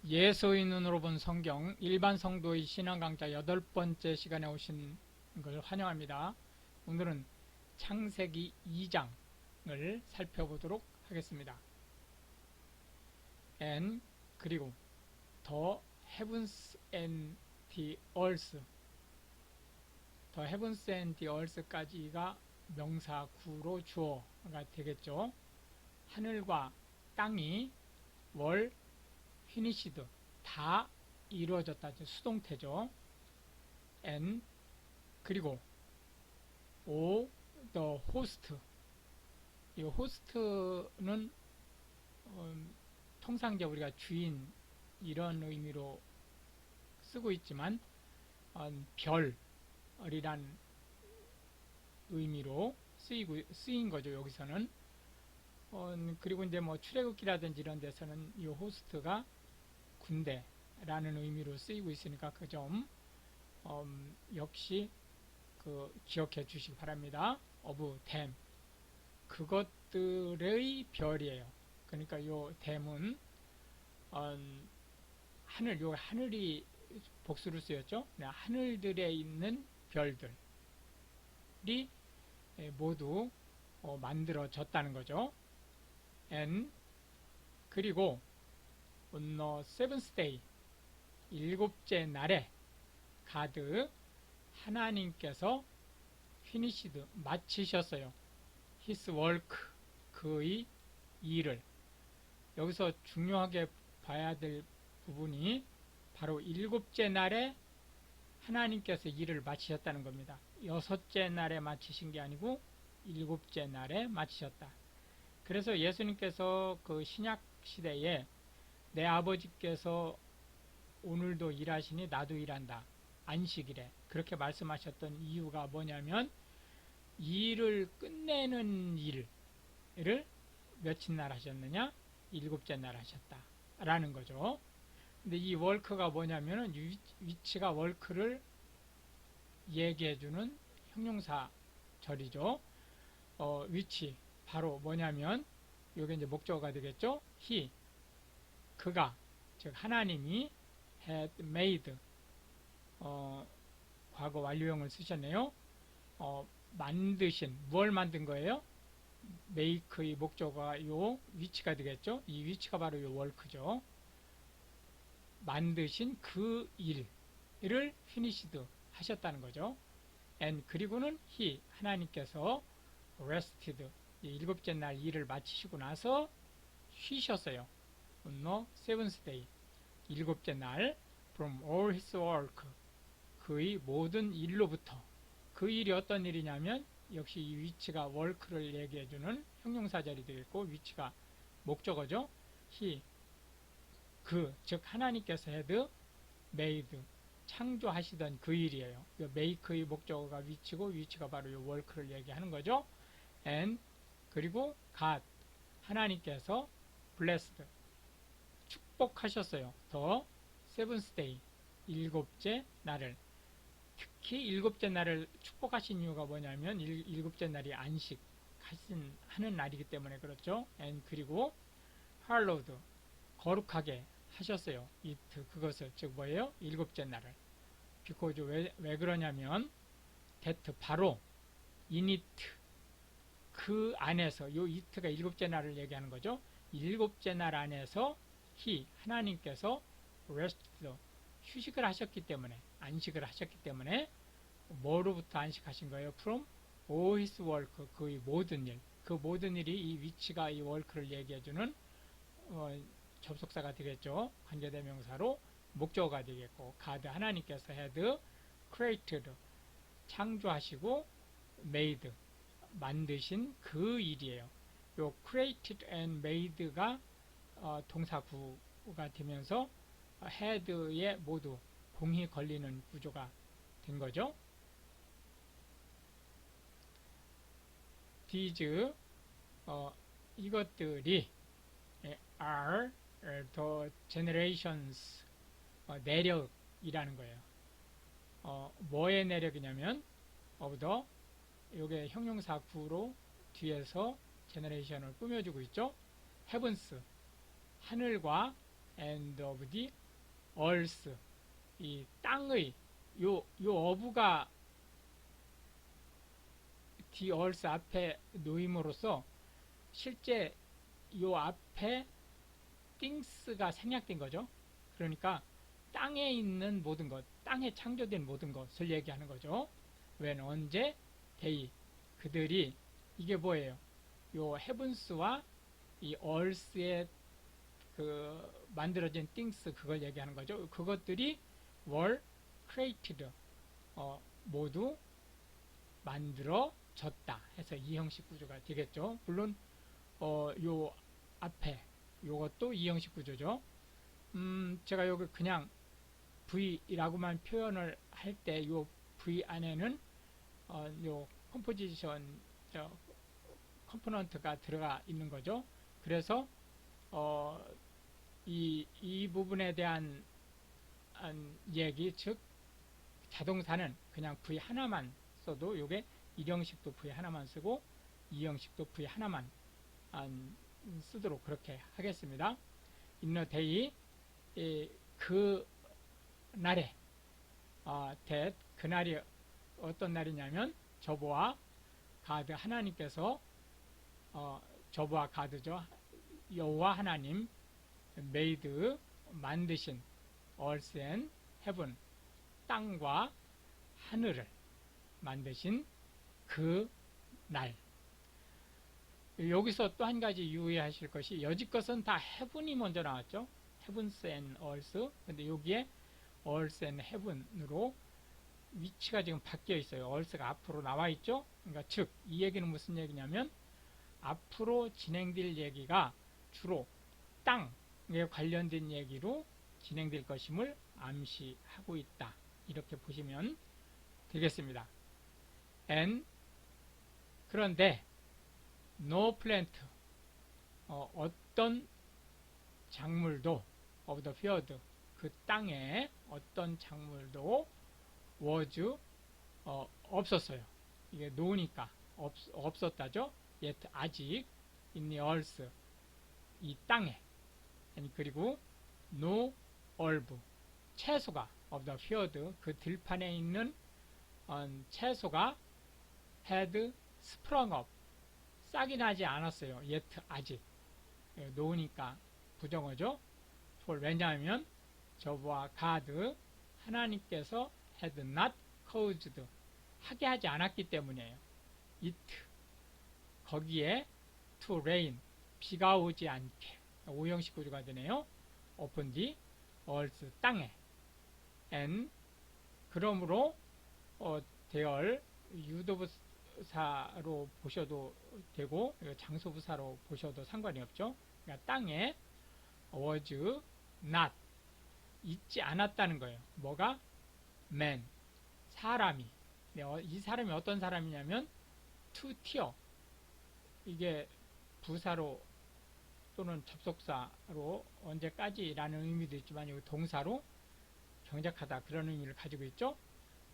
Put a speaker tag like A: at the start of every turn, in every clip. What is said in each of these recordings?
A: 예수의 눈으로 본 성경 일반 성도의 신앙 강좌 8번째 시간에 오신 걸 환영합니다. 오늘은 창세기 2장을 살펴보도록 하겠습니다. And 그리고 The heavens and the earth, The heavens and the earth까지가 명사 구로 주어가 되겠죠. 하늘과 땅이 were finished, 다 이루어졌다. 수동태죠. and 그리고 o the host, 이 host는 통상 우리가 주인 이런 의미로 쓰고 있지만 별이란 의미로 쓰인 거죠. 여기서는 그리고 이제 뭐 출애굽기라든지 이런 데서는 이 호스트가 군대라는 의미로 쓰이고 있으니까 그 점 역시 기억해 주시기 바랍니다. of them, 그것들의 별이에요. 그러니까 요 them은 하늘이 복수로 쓰였죠. 하늘들에 있는 별들이 모두 만들어졌다는 거죠. and 그리고 on the seventh day, 일곱째 날에 가드, 하나님께서 finished, 마치셨어요. his work, 그의 일을. 여기서 중요하게 봐야 될 부분이 바로 일곱째 날에 하나님께서 일을 마치셨다는 겁니다. 여섯째 날에 마치신 게 아니고 일곱째 날에 마치셨다. 그래서 예수님께서 그 신약 시대에 내 아버지께서 오늘도 일하시니 나도 일한다, 안식일에 그렇게 말씀하셨던 이유가 뭐냐면 일을 끝내는 일을 며칠 날 하셨느냐? 일곱째 날 하셨다 라는 거죠. 근데 이 월크가 뭐냐면은 위치가 월크를 얘기해주는 형용사절이죠. 위치 바로 뭐냐면 요게 이제 목적어가 되겠죠. he, 그가, 즉 하나님이 had made, 과거 완료형을 쓰셨네요. 만드신, 뭘 만든 거예요? make의 목적어가 요 위치가 되겠죠. 이 위치가 바로 요 work죠. 만드신 그 일을 finished, 하셨다는 거죠. and 그리고는 he, 하나님께서 rested, 일곱째 날 일을 마치시고 나서 쉬셨어요. on the seventh day, 일곱째 날 from all his work, 그의 모든 일로부터. 그 일이 어떤 일이냐면 역시 이 위치가 work를 얘기해주는 형용사절이 되겠고 위치가 목적어죠. he, 즉 하나님께서 had made, 창조하시던 그 일이에요. make의 목적어가 위치고 위치가 바로 이 work를 얘기하는 거죠. and 그리고 God, 하나님께서 blessed, 축복하셨어요. the seventh day, 일곱째 날을. 특히 일곱째 날을 축복하신 이유가 뭐냐면 일곱째 날이 안식 하는 날이기 때문에 그렇죠. and 그리고 hallowed, 거룩하게 하셨어요. it, 그것을. 즉 뭐예요? 일곱째 날을. because 왜 그러냐면 that, 바로 in it, 그 안에서, 요 it가 일곱째 날을 얘기하는 거죠. 일곱째 날 안에서 he, 하나님께서 rested, 휴식을 하셨기 때문에, 안식을 하셨기 때문에 뭐로부터 안식하신 거예요? from all his work, 그의 모든 일. 그 모든 일이 이 위치가 이 work를 얘기해주는 접속사가 되겠죠. 관계대명사로 목적어가 되겠고, God, 하나님께서 had created, 창조하시고 made, 만드신 그 일이에요. 요 created and made가 동사구가 되면서 had에 모두 공이 걸리는 구조가 된 거죠. these, 이것들이 are the generations, 내력이라는 거예요. 뭐의 내력이냐면 of the, 요게 형용사 구로 뒤에서 generation을 꾸며주고 있죠. heavens, 하늘과 and of the earth. 이 땅의 요 어부가 the earth 앞에 놓임으로써 실제 요 앞에 things가 생략된 거죠. 그러니까 땅에 있는 모든 것, 땅에 창조된 모든 것을 얘기하는 거죠. when 언제 they 그들이 이게 뭐예요? 요 heavens와 이 earth의 그 만들어진 things 그걸 얘기하는 거죠. 그것들이 were created 모두 만들어졌다 해서 이형식 구조가 되겠죠. 물론 요 앞에 요것도 이형식 구조죠. 제가 여기 그냥 V라고만 표현을 할 때 요 V 안에는 요 컴포지션 컴포넌트가 들어가 있는 거죠. 그래서 이 부분에 대한 얘기, 즉 자동사는 그냥 V 하나만 써도 요게 1형식도 V 하나만 쓰고 2형식도 V 하나만 쓰도록 그렇게 하겠습니다. In a day 그 날에 that 그날이 어떤 날이냐면 저보아 가드 하나님께서 저보아 가드죠. 여호와 하나님 made 만드신 earth and heaven 땅과 하늘을 만드신 그 날. 여기서 또 한 가지 유의하실 것이 여지껏은 다 heaven이 먼저 나왔죠. heavens and earth. 근데 여기에 earth and heaven으로 위치가 지금 바뀌어 있어요. earth가 앞으로 나와 있죠. 그러니까 즉 이 얘기는 무슨 얘기냐면 앞으로 진행될 얘기가 주로 땅에 관련된 얘기로 진행될 것임을 암시하고 있다. 이렇게 보시면 되겠습니다. and 그런데 no plant 어떤 작물도 of the field 그 땅에 어떤 작물도 was 없었어요. 이게 no니까 없었다죠. yet 아직 in the earth 이 땅에 그리고 no herb 채소가 of the field 그 들판에 있는 채소가 had sprung up 싹이 나지 않았어요. yet 아직 노니까 부정어죠. 왜냐하면 저와 God 하나님께서 had not caused 하게 하지 않았기 때문이에요. it 거기에 to rain 비가 오지 않게 5형식 구조가 되네요. upon the earth 땅에 and 그러므로 대열 유도부사로 보셔도 되고 장소부사로 보셔도 상관이 없죠. 그러니까 땅에 was not 있지 않았다는 거예요. 뭐가? man 사람이 이 사람이 어떤 사람이냐면 to tear 이게 부사로 또는 접속사로 언제까지라는 의미도 있지만 여기 동사로 경작하다 그런 의미를 가지고 있죠.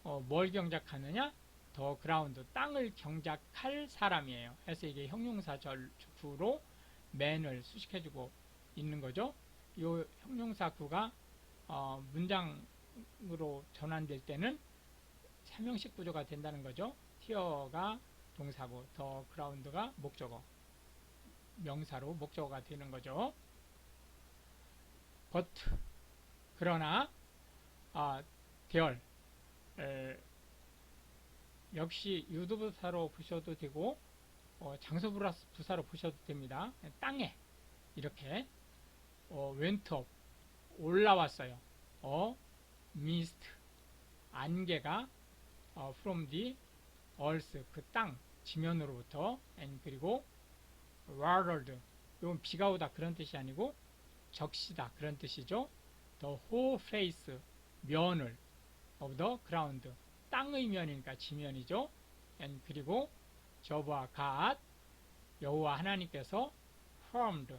A: 뭘 경작하느냐? 더 그라운드 땅을 경작할 사람이에요. 그래서 이게 형용사 절구로 man을 수식해주고 있는 거죠. 이 형용사 구가 문장으로 전환될 때는 3형식 구조가 된다는 거죠. 티어가 동사고 더 그라운드가 목적어 명사로 목적어가 되는 거죠. but 그러나 대열 역시 유도부사로 보셔도 되고 장소부사로 보셔도 됩니다. 땅에 이렇게 went up 올라왔어요. mist 안개가 from the earth 그 땅 지면으로부터 and 그리고 watered 이건 비가 오다 그런 뜻이 아니고 적시다 그런 뜻이죠. the whole face 면을 of the ground 땅의 면이니까 지면이죠. and 그리고 저와 God 여호와 하나님께서 formed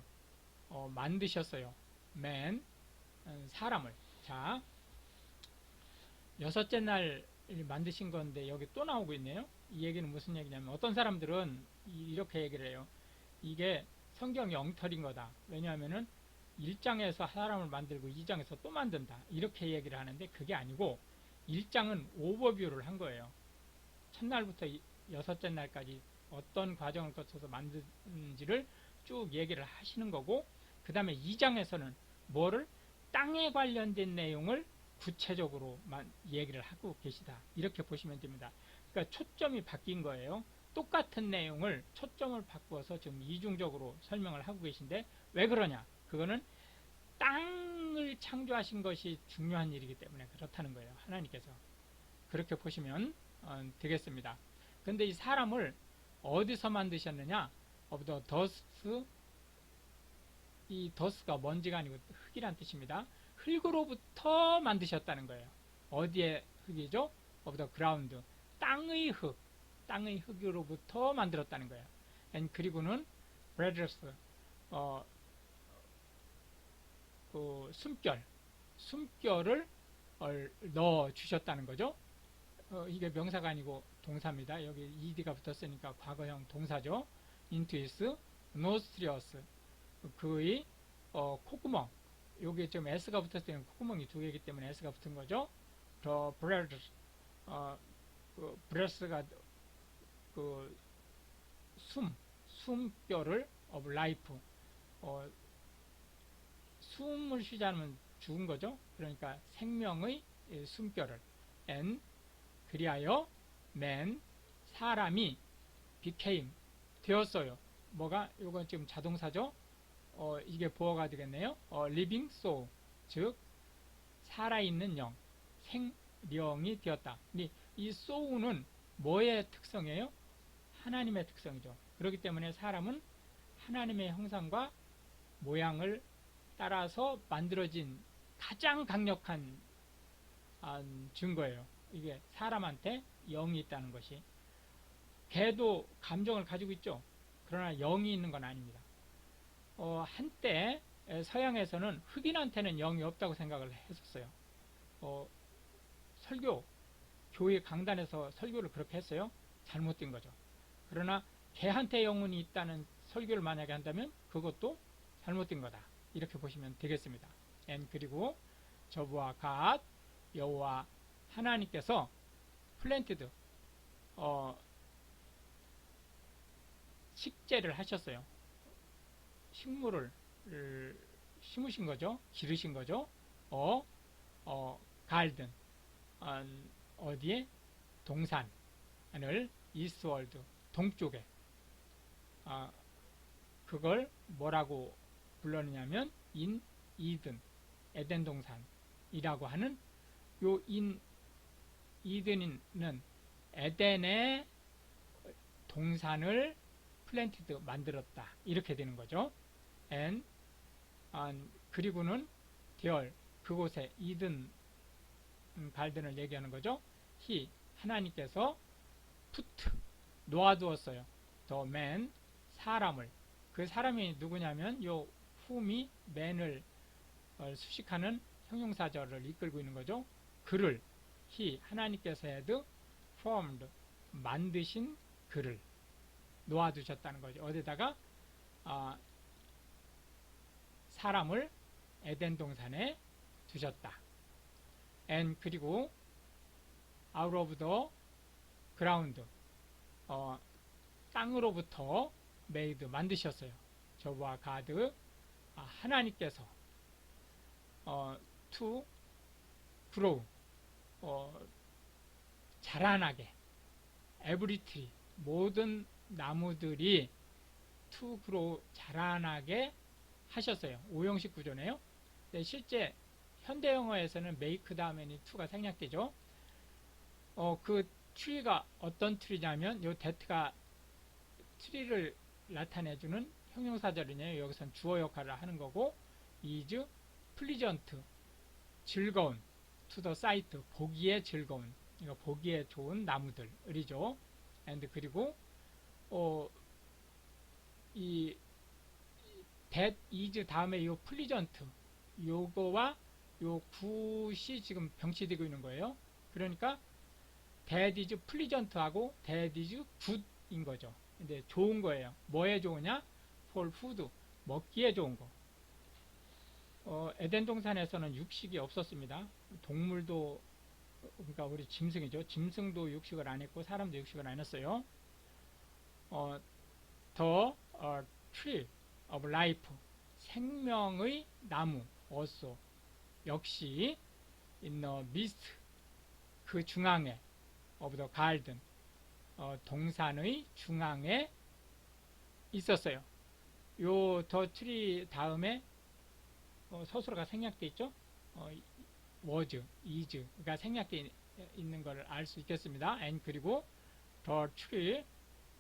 A: 만드셨어요. man 사람을. 자, 여섯째 날 만드신 건데 여기 또 나오고 있네요. 이 얘기는 무슨 얘기냐면 어떤 사람들은 이렇게 얘기를 해요. 이게 성경 엉터리인 거다. 왜냐하면은 1장에서 사람을 만들고 2장에서 또 만든다 이렇게 얘기를 하는데 그게 아니고 1장은 오버뷰를 한 거예요. 첫날부터 여섯째 날까지 어떤 과정을 거쳐서 만드는지를 쭉 얘기를 하시는 거고, 그 다음에 2장에서는 뭐를 땅에 관련된 내용을 구체적으로 얘기를 하고 계시다 이렇게 보시면 됩니다. 그러니까 초점이 바뀐 거예요. 똑같은 내용을 초점을 바꾸어서 지금 이중적으로 설명을 하고 계신데 왜 그러냐? 그거는 땅을 창조하신 것이 중요한 일이기 때문에 그렇다는 거예요. 하나님께서. 그렇게 보시면 되겠습니다. 근데 이 사람을 어디서 만드셨느냐? of the dust, 이 dust가 먼지가 아니고 흙이란 뜻입니다. 흙으로부터 만드셨다는 거예요. 어디에 흙이죠? of the ground, 땅의 흙, 땅의 흙으로부터 만들었다는 거예요. and 그리고는 breaths, 그 숨결을 넣어 주셨다는 거죠. 이게 명사가 아니고 동사입니다. 여기 ed가 붙었으니까 과거형 동사죠. into his nostrils, 그의 콧구멍. 여기 지금 s가 붙었을 때는 콧구멍이 두 개이기 때문에 s가 붙은 거죠. the breath, 그 breath가 그 숨결을 of life, 숨을 쉬지 않으면 죽은 거죠. 그러니까 생명의 숨결을 and 그리하여 man, 사람이 became, 되었어요. 뭐가? 이건 지금 자동사죠. 이게 보어가 되겠네요. living soul, 즉 살아있는 영, 생명이 되었다. 이 soul는 뭐의 특성이에요? 하나님의 특성이죠. 그렇기 때문에 사람은 하나님의 형상과 모양을 따라서 만들어진 가장 강력한 증거예요. 이게 사람한테 영이 있다는 것이. 개도 감정을 가지고 있죠. 그러나 영이 있는 건 아닙니다. 한때 서양에서는 흑인한테는 영이 없다고 생각을 했었어요. 설교, 교회 강단에서 설교를 그렇게 했어요. 잘못된 거죠. 그러나 개한테 영혼이 있다는 설교를 만약에 한다면 그것도 잘못된 거다. 이렇게 보시면 되겠습니다. 그리고 저부와 갓, 여호와 하나님께서 플랜티드, 식재를 하셨어요. 식물을 심으신 거죠. 기르신 거죠. 갈든, 어디에? 동산을 이스트월드, 동쪽에. 그걸 뭐라고 불렀느냐면 인 이든, 에덴 동산이라고 하는, 요 인 이든은 에덴의 동산을 플랜티드, 만들었다 이렇게 되는 거죠. 그리고는 대열, 그곳에 이든 갈든을 얘기하는 거죠. 하나님께서 푸트, 놓아두었어요. 더 맨, 사람을. 그 사람이 누구냐면 요 whom이 man을 수식하는 형용사절을 이끌고 있는 거죠. 그를, 하나님께서 had formed, 만드신 그를 놓아두셨다는 거죠. 어디다가? 사람을 에덴 동산에 두셨다. 그리고 out of the ground, 땅으로부터 made, 만드셨어요. 저와 가드, 하나님께서 to grow, 자라나게, every tree, 모든 나무들이 to grow, 자라나게 하셨어요. 오형식 구조네요. 실제 현대 영어에서는 make 다음에는 to가 생략되죠. 그 tree가 어떤 tree냐면 요 that가 tree를 나타내주는 형용사절이네요. 여기선 주어 역할을 하는 거고, is pleasant, 즐거운, to the sight, 보기에 즐거운, 이거 보기에 좋은 나무들이죠. 그리고 이 that is 다음에 요 pleasant, 요거와 요 굿이 지금 병치되고 있는 거예요. 그러니까 that is pleasant 하고 that is good인 거죠. 근데 좋은 거예요. 뭐에 좋으냐? for food, 먹기에 좋은 거. 에덴 동산에서는 육식이 없었습니다. 동물도, 그러니까 우리 짐승이죠. 짐승도 육식을 안 했고 사람도 육식을 안 했어요. The tree of life, 생명의 나무, 어소, 역시 in the midst, 그 중앙에, of the garden, 동산의 중앙에 있었어요. 요 the tree 다음에 서술어가 생략되어 있죠. was, is가 생략되어 있는 걸 알 수 있겠습니다. and 그리고 the tree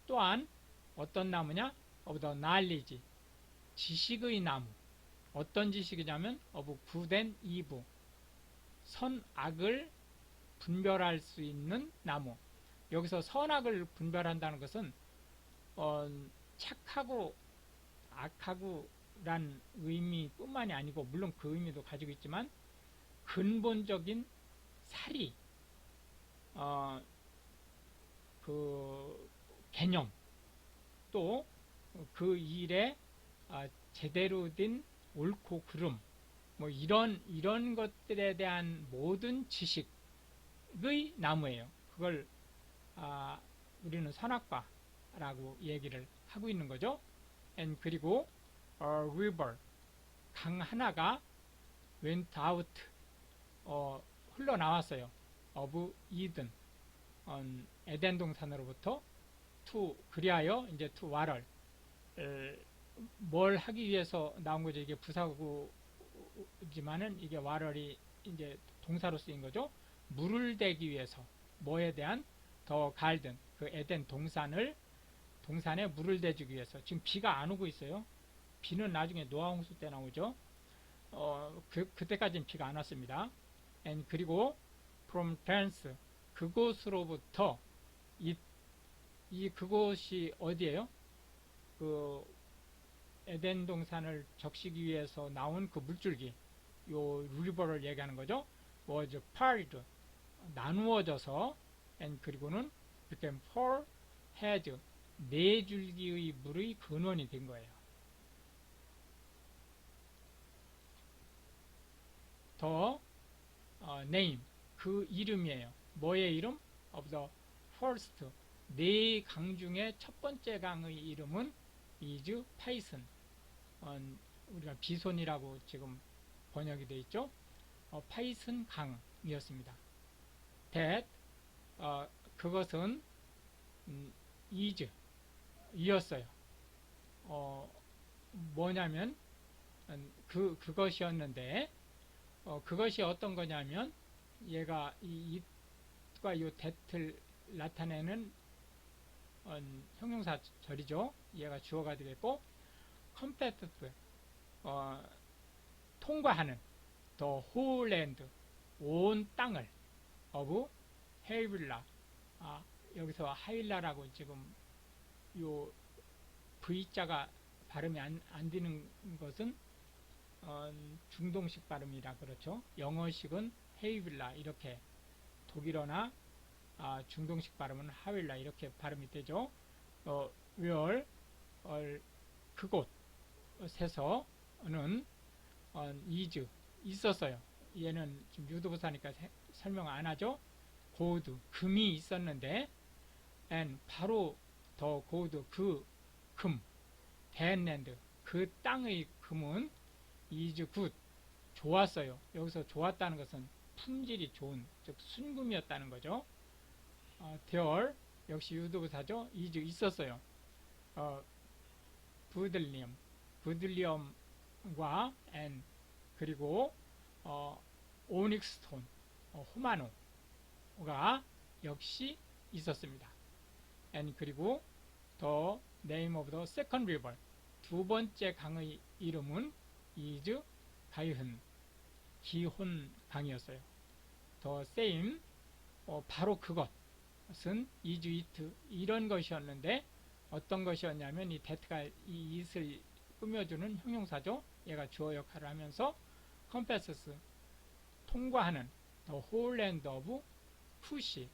A: 또한 어떤 나무냐? of the knowledge, 지식의 나무. 어떤 지식이냐면 of good and evil, 선악을 분별할 수 있는 나무. 여기서 선악을 분별한다는 것은 착하고 악하고 란 의미뿐만이 아니고, 물론 그 의미도 가지고 있지만 근본적인 사리, 그 개념, 또 그 일에 제대로 된 옳고 그름, 뭐 이런 것들에 대한 모든 지식의 나무예요. 그걸 우리는 선악과라고 얘기를 하고 있는 거죠. and 그리고 river, 강 하나가 went out, 흘러나왔어요. of Eden, 에덴 동산으로부터 to, 그리하여 이제 to water, 뭘 하기 위해서 나온 거죠. 이게 부사구지만은 이게 water이 이제 동사로 쓰인 거죠. 물을 대기 위해서, 뭐에 대한 더 갈든, 그 에덴 동산에 물을 대주기 위해서. 지금 비가 안 오고 있어요. 비는 나중에 노아 홍수 때 나오죠. 그때까지는 비가 안 왔습니다. and 그리고 from thence, 그곳으로부터, 그곳이 어디예요? 그 에덴 동산을 적시기 위해서 나온 그 물줄기, 요 리버를 얘기하는 거죠. was parted, 나누어져서, and 그리고는 became four head, 네 줄기의 물의 근원이 된 거예요. 더 name, 그 이름이에요. 뭐의 이름? of the first, 네 강 중에 첫 번째 강의 이름은 is 파이슨, 우리가 비손이라고 지금 번역이 되어 있죠. 파이슨 강이었습니다. that, 그것은 is, 이었어요. 뭐냐면 그것이었는데, 그것이 어떤 거냐면, 얘가 이 it과 요 that을 나타내는 형용사절이죠. 얘가 주어가 되겠고, compassed, 통과하는, the whole land, 온 땅을, of 하윌라, 여기서 하윌라라고 지금 요 V자가 발음이 안 되는 것은 중동식 발음이라 그렇죠. 영어식은 헤이빌라, 이렇게, 독일어나 중동식 발음은 하윌라, 이렇게 발음이 되죠. where, 그곳에서는 is, 있었어요. 얘는 지금 유도부사니까 설명 안 하죠. 고드, 금이 있었는데, and 바로 더 고드, 그 금, 댄랜드, 그 땅의 금은 is good, 좋았어요. 여기서 좋았다는 것은 품질이 좋은, 즉 순금이었다는 거죠. there, 역시 유도부사죠. is, 있었어요. 부들리엄과 and, 그리고 오닉스 스톤, 호마노가 역시 있었습니다. and 그리고 the name of the second river, 두 번째 강의 이름은 is 기혼 강이었어요. the same, 바로 그것은 is it, 이런 것이었는데, 어떤 것이었냐면 이 that가 이 it을 꾸며주는 형용사죠. 얘가 주어 역할을 하면서 compasses, 통과하는, the whole land of 쿠시,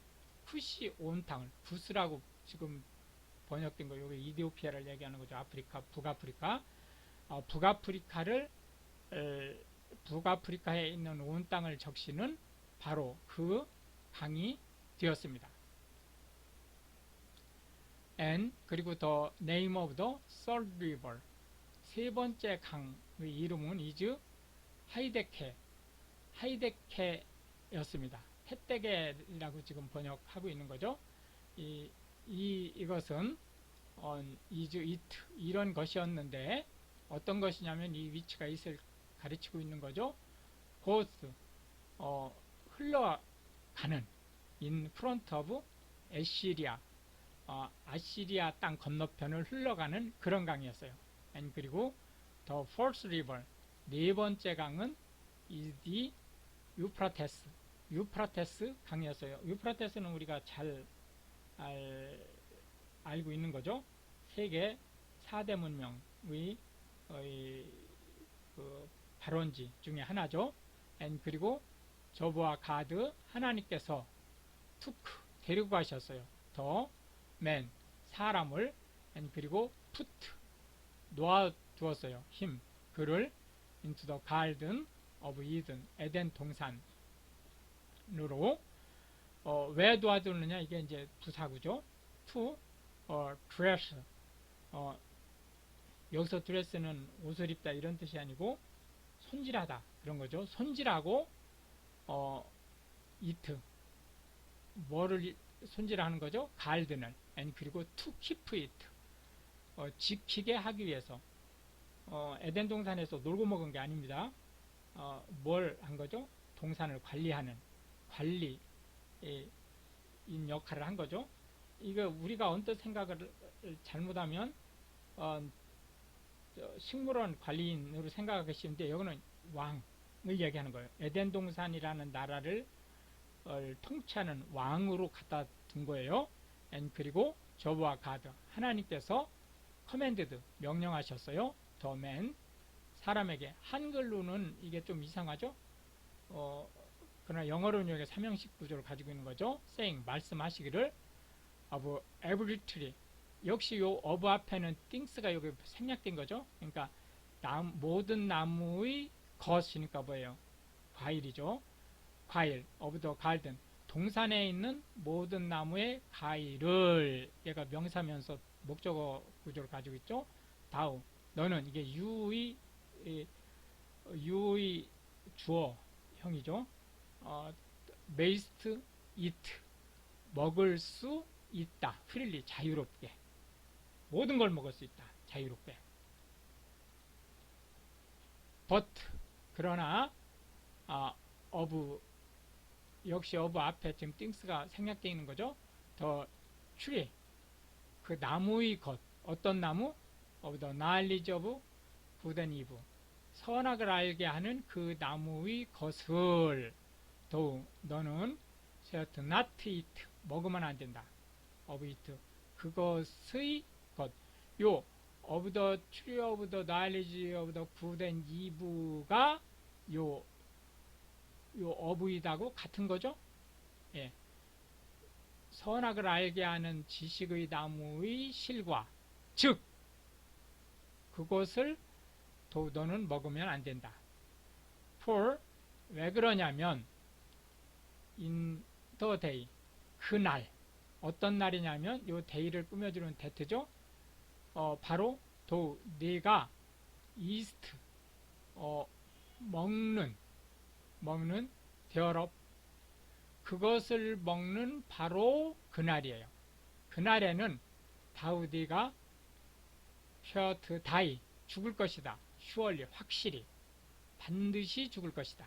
A: 온 땅을, 구스라고 지금 번역된 거, 여기 이디오피아를 얘기하는 거죠. 아프리카, 북아프리카. 북아프리카를 북아프리카에 있는 온 땅을 적시는 바로 그 강이 되었습니다. And 그리고 the name of the third river, 세 번째 강의 이름은 is 하이데케였습니다. 햇대게라고 지금 번역하고 있는 거죠. 이것은 is it 이런 것이었는데 어떤 것이냐면 이 위치가 있을 가르치고 있는 거죠. goes 흘러가는 in front of 아시리아 아시리아 땅 건너편을 흘러가는 그런 강이었어요. And 그리고 the fourth river, 네 번째 강은 is the 유프라테스 강이었어요. 유프라테스는 우리가 잘 알고 있는 거죠. 세계 4대 문명의 그 발원지 중에 하나죠. And 그리고 저부와 가드, 하나님께서 took 데리고 가셨어요. 더 man 사람을, and 그리고 put 놓아두었어요. him 그를 into the garden of Eden 에덴 동산으로 왜 놓아두느냐, 이게 이제 부사구죠. to dress 여기서 드레스는 옷을 입다 이런 뜻이 아니고 손질하다 그런 거죠. 손질하고 eat 뭐를 손질하는 거죠? 갈든을. and 그리고 to keep it 지키게 하기 위해서 에덴 동산에서 놀고 먹은 게 아닙니다. 뭘 한 거죠? 동산을 관리하는 관리인 역할을 한 거죠. 이거 우리가 언뜻 생각을 잘못하면 식물원 관리인으로 생각하기 쉬운데 여기는 왕을 얘기하는 거예요. 에덴 동산이라는 나라를 통치하는 왕으로 갖다 둔 거예요. and 그리고 저부와 가드 하나님께서 commanded 명령하셨어요. the man 사람에게. 한글로는 이게 좀 이상하죠. 그러나 영어로는 여기 삼형식 구조를 가지고 있는 거죠. saying 말씀하시기를 of every tree, 역시 요 of 앞에는 things가 여기 생략된 거죠. 그러니까 모든 나무의 것이니까 뭐예요? 과일이죠. 과일 of the garden, 동산에 있는 모든 나무의 과일을, 얘가 명사면서 목적어 구조를 가지고 있죠. 다우 너는, 이게 유의 주어형이죠. mayst eat 먹을 수 있다. freely 자유롭게 모든 걸 먹을 수 있다. 자유롭게. but 그러나 of 역시 of 앞에 지금 things가 생략되어 있는 거죠. the tree 그 나무의 것, 어떤 나무? of the knowledge of good and evil, 선악을 알게 하는 그 나무의 것을 더욱 너는 shalt not eat 먹으면 안 된다. of it 그것의 것. 요 of the tree of the knowledge of the good and evil가 요 of이다고 같은 거죠. 예. 선악을 알게 하는 지식의 나무의 실과, 즉 그것을 너는 먹으면 안 된다. for 왜 그러냐면 in the day 그날, 어떤 날이냐면 요 day를 꾸며주는 that죠. 바로 네가 east 먹는 thereof 그것을 먹는 바로 그날이에요. 그날에는 다우디가 shalt die 죽을 것이다. surely 확실히 반드시 죽을 것이다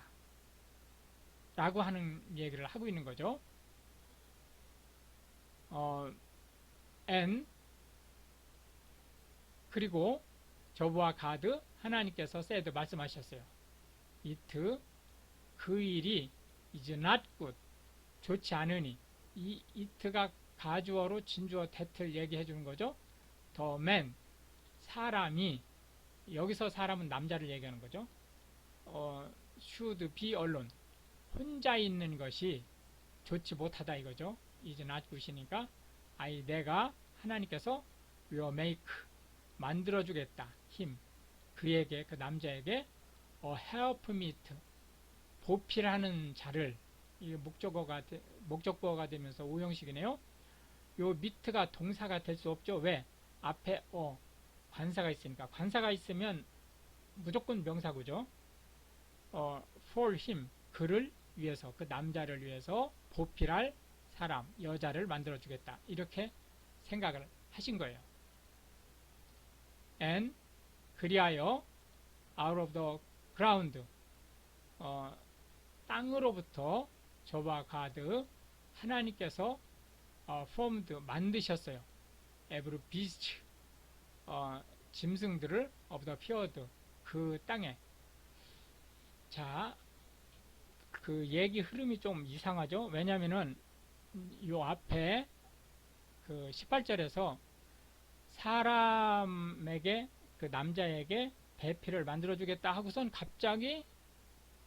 A: 라고 하는 얘기를 하고 있는 거죠. and 그리고 저부와 가드 하나님께서 said 말씀하셨어요. it 그 일이 is not good 좋지 않으니, 이 it가 가주어로 진주어 that을 얘기해 주는 거죠. the man 사람이, 여기서 사람은 남자를 얘기하는 거죠. should be alone 혼자 있는 것이 좋지 못하다 이거죠. is not good이니까 내가 하나님께서 will make 만들어 주겠다. him 그에게, 그 남자에게 helpmeet 보필하는 자를 이게 목적어가 되면서 오형식이네요. 요 meet가 동사가 될 수 없죠. 왜? 앞에 관사가 있으니까. 관사가 있으면 무조건 명사구죠. for him 그를 위해서 그 남자를 위해서 보필할 사람 여자를 만들어 주겠다 이렇게 생각을 하신 거예요. and 그리하여 out of the ground 땅으로부터 저와 가드 하나님께서 formed 만드셨어요. every beast 짐승들을 of the field 그 땅에. 자, 그 얘기 흐름이 좀 이상하죠. 왜냐면은 요 앞에 그 18절에서 사람에게 그 남자에게 배필을 만들어 주겠다 하고선 갑자기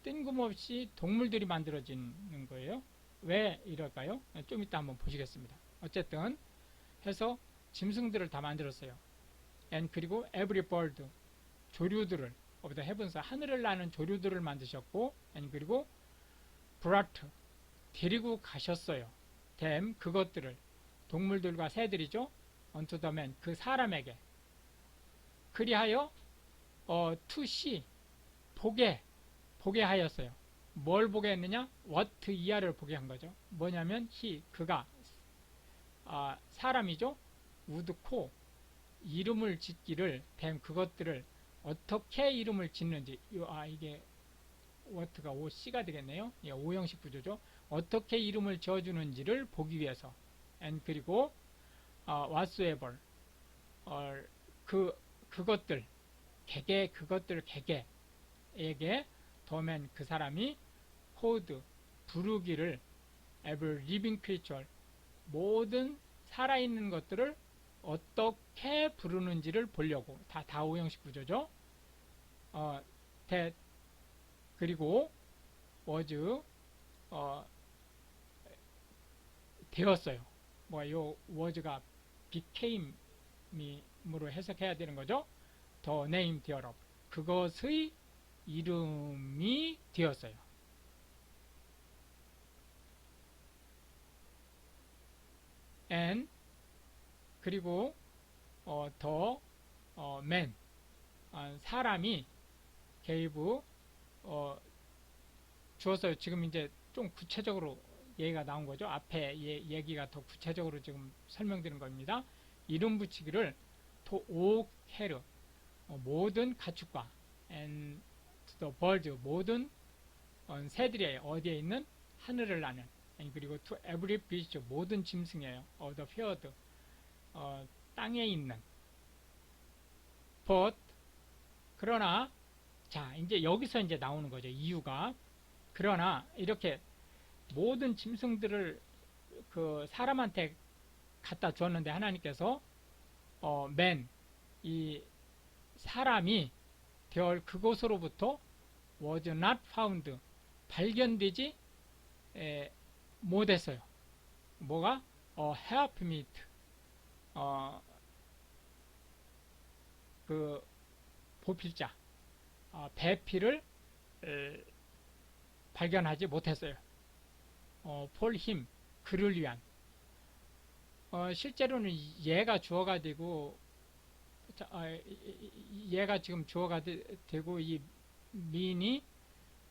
A: 뜬금없이 동물들이 만들어지는 거예요. 왜 이럴까요? 좀 이따 한번 보시겠습니다. 어쨌든 해서 짐승들을 다 만들었어요. and 그리고 every bird 조류들을 of the heavens 하늘을 나는 조류들을 만드셨고 and 그리고 brought 데리고 가셨어요. them 그것들을 동물들과 새들이죠. unto the man 그 사람에게 그리하여 to see 보게 하였어요. 뭘 보게 했느냐? what 이하를 보게 한 거죠. 뭐냐면 he 그가 사람이죠. would call 이름을 짓기를 them 그것들을 어떻게 이름을 짓는지 이게 what가 OC가 되겠네요. 예, 오형식 구조죠. 어떻게 이름을 지어주는지를 보기 위해서 and 그리고 whatsoever 그것들 그것들 개개에게 더맨 그 사람이 called 부르기를 every living creature 모든 살아있는 것들을 어떻게 부르는지를 보려고 다 오형식 구조죠. that 그리고 was 되었어요. 요 was가 became으로 해석해야 되는 거죠. the name thereof 그것의 이름이 되었어요. and 그리고 the man 사람이 gave 주었어요. 지금 이제 좀 구체적으로 얘기가 나온 거죠. 앞에 얘기가 더 구체적으로 지금 설명드린 겁니다. 이름 붙이기를 to all care 모든 가축과 and the bird 모든 새들이에요. 어디에 있는 하늘을 나는 그리고 to every beast 모든 짐승이에요. of the field 땅에 있는 but 그러나 자 이제 여기서 이제 나오는 거죠. 이유가 그러나 이렇게 모든 짐승들을 그 사람한테 갖다 주었는데 하나님께서 man 이 사람이 되어 그곳으로부터 was not found 발견되지 못했어요. 뭐가 helpmeet 그 보필자 배필을 발견하지 못했어요. for him 그를 위한 실제로는 얘가 주어가 되고 얘가 지금 주어가 되고 이 mean이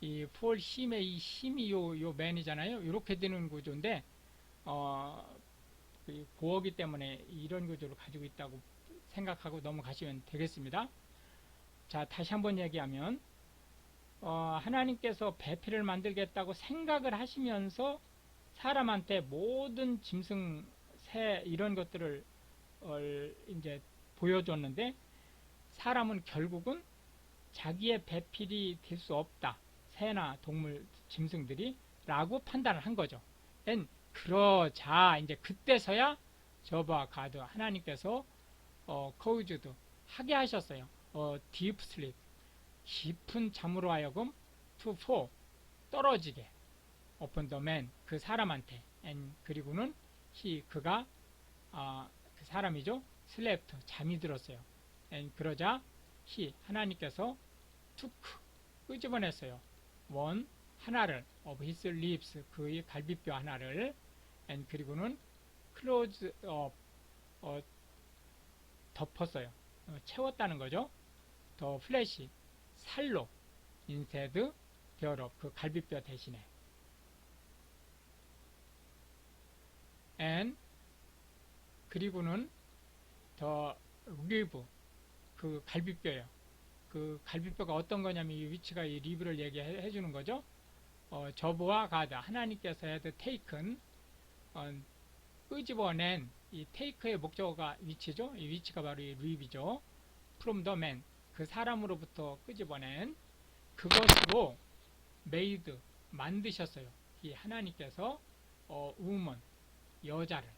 A: 이 for him의 이 힘이 요 man이잖아요. 이렇게 되는 구조인데 고어기 때문에 이런 구조를 가지고 있다고 생각하고 넘어가시면 되겠습니다. 자, 다시 한번 얘기하면 하나님께서 배필을 만들겠다고 생각을 하시면서 사람한테 모든 짐승, 새 이런 것들을 이제 보여줬는데 사람은 결국은 자기의 배필이 될 수 없다. 새나 동물, 짐승들이 라고 판단을 한 거죠. 그러자 이제 그때서야 저바 가드 하나님께서 caused 하게 하셨어요. deep sleep 깊은 잠으로 하여금 to fall 떨어지게 upon the man 그 사람한테 and 그리고는 그가 그 사람이죠. slept 잠이 들었어요. and 그러자 하나님께서 took 끄집어냈어요. one 하나를 of his lips 그의 갈비뼈 하나를 and 그리고는 close 덮었어요. 채웠다는 거죠. 더 플래시 살로 instead thereof 그 갈비뼈 대신에 and 그리고는 더 리브 그 갈비뼈예요. 그 갈비뼈가 어떤 거냐면 이 위치가 이 리브를 얘기해 주는 거죠. 저보와 가드 하나님께서 had taken 끄집어낸 이 take의 목적어가 위치죠. 이 위치가 바로 이 리브죠. from the man 그 사람으로부터 끄집어낸 그것으로 made 만드셨어요. 이 하나님께서 woman 여자를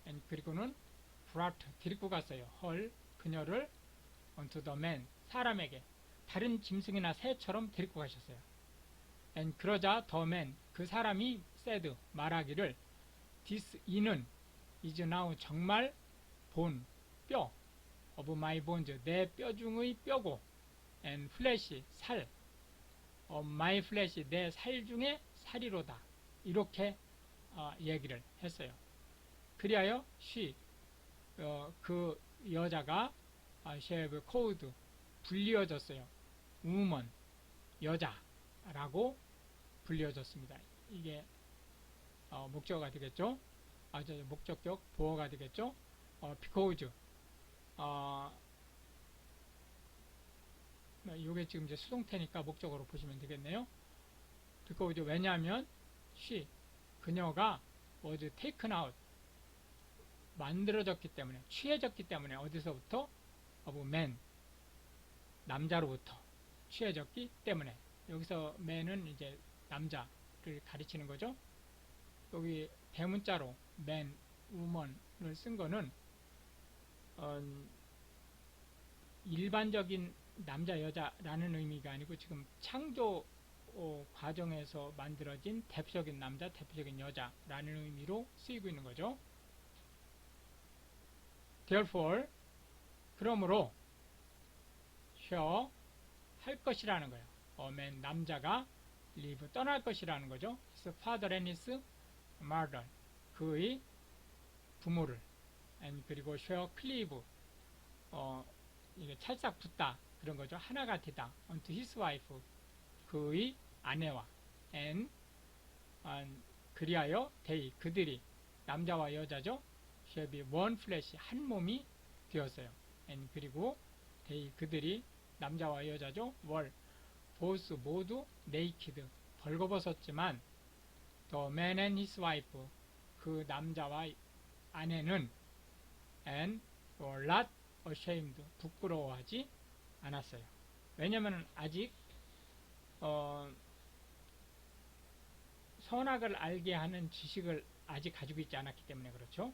A: and 그리고는 brought 데리고 갔어요. 헐 그녀를 unto the man 사람에게 다른 짐승이나 새처럼 데리고 가셨어요. and 그러자 the man 그 사람이 said 말하기를 this 이는 is now 정말 본 뼈 of my bones 내 뼈 중의 뼈고 and flesh 살 of my flesh 내 살 중에 살이로다 이렇게 얘기를 했어요. 그리하여 she 그 여자가 she have called 불리어졌어요. woman 여자라고 불리어졌습니다. 이게 목적어가 되겠죠. 목적격 보어가 되겠죠. because 이게 지금 이제 수동태니까 목적어로 보시면 되겠네요. because 왜냐하면 she 그녀가 was taken out 만들어졌기 때문에 취해졌기 때문에 어디서부터 of man 남자로부터 취해졌기 때문에 여기서 man은 이제 남자를 가리치는 거죠. 여기 대문자로 man, woman을 쓴 거는 일반적인 남자, 여자라는 의미가 아니고 지금 창조 과정에서 만들어진 대표적인 남자, 대표적인 여자라는 의미로 쓰이고 있는 거죠. Therefore, 그러므로 shall 할 것이라는 거예요. man 남자가 leave 떠날 것이라는 거죠. His father and his mother 그의 부모를 and 그리고 shall cleave 이게 찰싹 붙다 그런 거죠. 하나가 되다 unto his wife 그의 아내와 and 그리하여 they 그들이 남자와 여자죠. shall be one flesh 한 몸이 되었어요. and 그리고 they 그들이 남자와 여자죠. were both 모두 naked 벌거벗었지만 the man and his wife 그 남자와 아내는 and were not ashamed 부끄러워하지 않았어요. 왜냐하면 아직 선악을 알게 하는 지식을 아직 가지고 있지 않았기 때문에 그렇죠.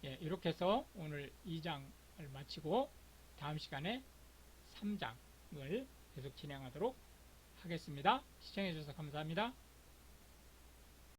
A: 예, 이렇게 해서 오늘 2장을 마치고 다음 시간에 3장을 계속 진행하도록 하겠습니다. 시청해 주셔서 감사합니다.